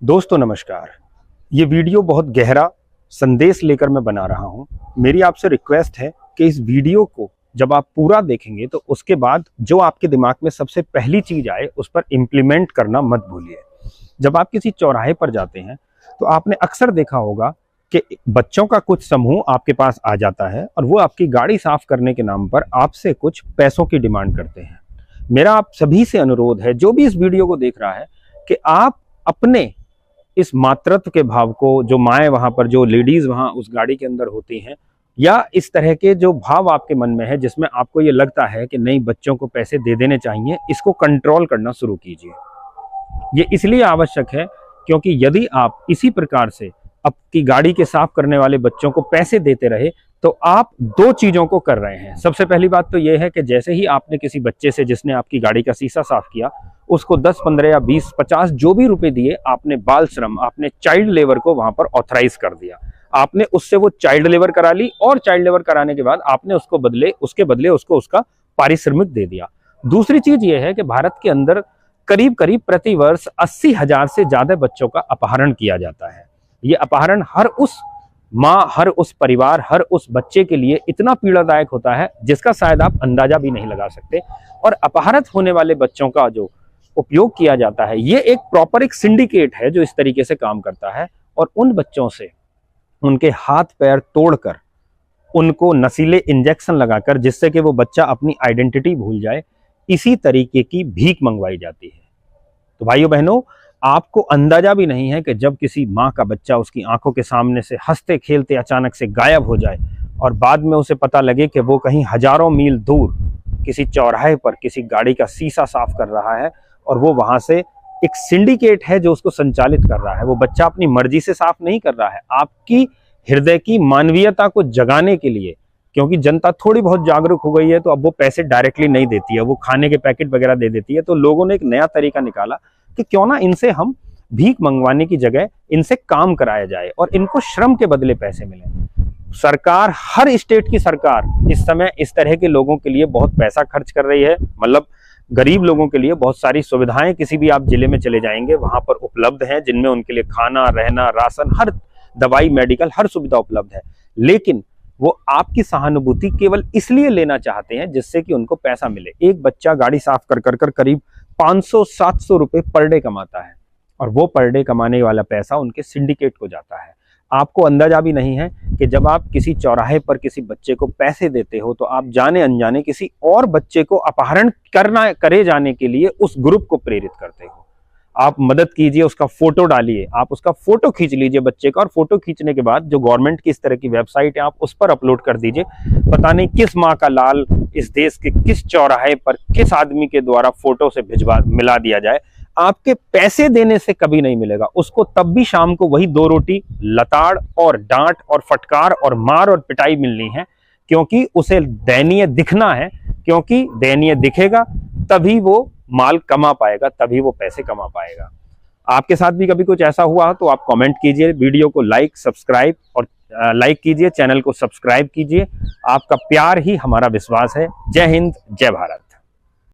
दोस्तों नमस्कार। ये वीडियो बहुत गहरा संदेश लेकर मैं बना रहा हूँ। मेरी आपसे रिक्वेस्ट है कि इस वीडियो को जब आप पूरा देखेंगे तो उसके बाद जो आपके दिमाग में सबसे पहली चीज आए उस पर इम्प्लीमेंट करना मत भूलिए। जब आप किसी चौराहे पर जाते हैं तो आपने अक्सर देखा होगा कि बच्चों का कुछ समूह आपके पास आ जाता है और वो आपकी गाड़ी साफ करने के नाम पर आपसे कुछ पैसों की डिमांड करते हैं। मेरा आप सभी से अनुरोध है, जो भी इस वीडियो को देख रहा है, कि आप अपने इस मातृत्व के भाव को, जो माएँ वहां पर, जो लेडीज वहां उस गाड़ी के अंदर होती हैं, या इस तरह के जो भाव आपके मन में है जिसमें आपको ये लगता है कि नहीं बच्चों को पैसे दे देने चाहिए, इसको कंट्रोल करना शुरू कीजिए। ये इसलिए आवश्यक है क्योंकि यदि आप इसी प्रकार से आपकी गाड़ी के साफ करने वाले बच्चों को पैसे देते रहे तो आप दो चीजों को कर रहे हैं। सबसे पहली बात तो यह है कि जैसे ही आपने किसी बच्चे से जिसने आपकी गाड़ी का शीशा साफ किया उसको 10, 15 या 20, 50 जो भी रुपए दिए, आपने बाल श्रम, आपने चाइल्ड लेबर को वहां पर ऑथराइज कर दिया। आपने उससे वो चाइल्ड लेबर करा ली और चाइल्ड लेबर कराने के बाद आपने उसके बदले उसको उसका पारिश्रमिक दे दिया। दूसरी चीज ये है कि भारत के अंदर करीब करीब प्रति वर्ष 80,000 से ज्यादा बच्चों का अपहरण किया जाता है। ये अपहरण हर उस माँ, हर उस परिवार, हर उस बच्चे के लिए इतना पीड़ादायक होता है जिसका शायद आप अंदाजा भी नहीं लगा सकते। और अपहरित होने वाले बच्चों का जो उपयोग किया जाता है, ये एक प्रॉपर एक सिंडिकेट है जो इस तरीके से काम करता है और उन बच्चों से उनके हाथ पैर तोड़कर उनको नशीले इंजेक्शन लगाकर, जिससे कि वो बच्चा अपनी आइडेंटिटी भूल जाए, इसी तरीके की भीख मंगवाई जाती है। तो भाइयों बहनों, आपको अंदाजा भी नहीं है कि जब किसी माँ का बच्चा उसकी आंखों के सामने से हंसते खेलते अचानक से गायब हो जाए और बाद में उसे पता लगे कि वो कहीं हजारों मील दूर किसी चौराहे पर किसी गाड़ी का शीशा साफ कर रहा है और वो वहां से एक सिंडिकेट है जो उसको संचालित कर रहा है। वो बच्चा अपनी मर्जी से साफ नहीं कर रहा है, आपकी हृदय की मानवीयता को जगाने के लिए। क्योंकि जनता थोड़ी बहुत जागरूक हो गई है तो अब वो पैसे डायरेक्टली नहीं देती है, वो खाने के पैकेट वगैरह दे देती है। तो लोगों ने एक नया तरीका निकाला कि क्यों ना इनसे हम भीख मंगवाने की जगह इनसे काम कराया जाए और इनको श्रम के बदले पैसे मिले। सरकार, हर स्टेट की सरकार इस समय इस तरह के लोगों के लिए बहुत पैसा खर्च कर रही है। मतलब गरीब लोगों के लिए बहुत सारी सुविधाएं किसी भी आप जिले में चले जाएंगे वहां पर उपलब्ध हैं, जिनमें उनके लिए खाना, रहना, राशन, हर दवाई, मेडिकल, हर सुविधा उपलब्ध है। लेकिन वो आपकी सहानुभूति केवल इसलिए लेना चाहते हैं जिससे कि उनको पैसा मिले। एक बच्चा गाड़ी साफ कर कर करीब 500-700 रुपए पर डे कमाता है और वो पर डे कमाने वाला पैसा उनके सिंडिकेट को जाता है। आपको अंदाजा भी नहीं है कि जब आप किसी चौराहे पर किसी बच्चे को पैसे देते हो तो आप जाने अनजाने किसी और बच्चे को अपहरण करे जाने के लिए उस ग्रुप को प्रेरित करते हो। आप मदद कीजिए, उसका फोटो डालिए, आप उसका फोटो खींच लीजिए बच्चे का, और फोटो खींचने के बाद जो गवर्नमेंट की इस तरह की वेबसाइट है आप उस पर अपलोड कर दीजिए। पता नहीं किस माँ का लाल इस देश के किस चौराहे पर किस आदमी के द्वारा फोटो से मिला दिया जाए। आपके पैसे देने से कभी नहीं मिलेगा, उसको तब भी शाम को वही 2 रोटी, लताड़ और डांट और फटकार और मार और पिटाई मिलनी है, क्योंकि उसे दयनीय दिखना है। क्योंकि दयनीय दिखेगा तभी वो माल कमा पाएगा, तभी वो पैसे कमा पाएगा। आपके साथ भी कभी कुछ ऐसा हुआ तो आप कमेंट कीजिए, वीडियो को लाइक कीजिए, चैनल को सब्सक्राइब कीजिए। आपका प्यार ही हमारा विश्वास है। जय हिंद, जय भारत।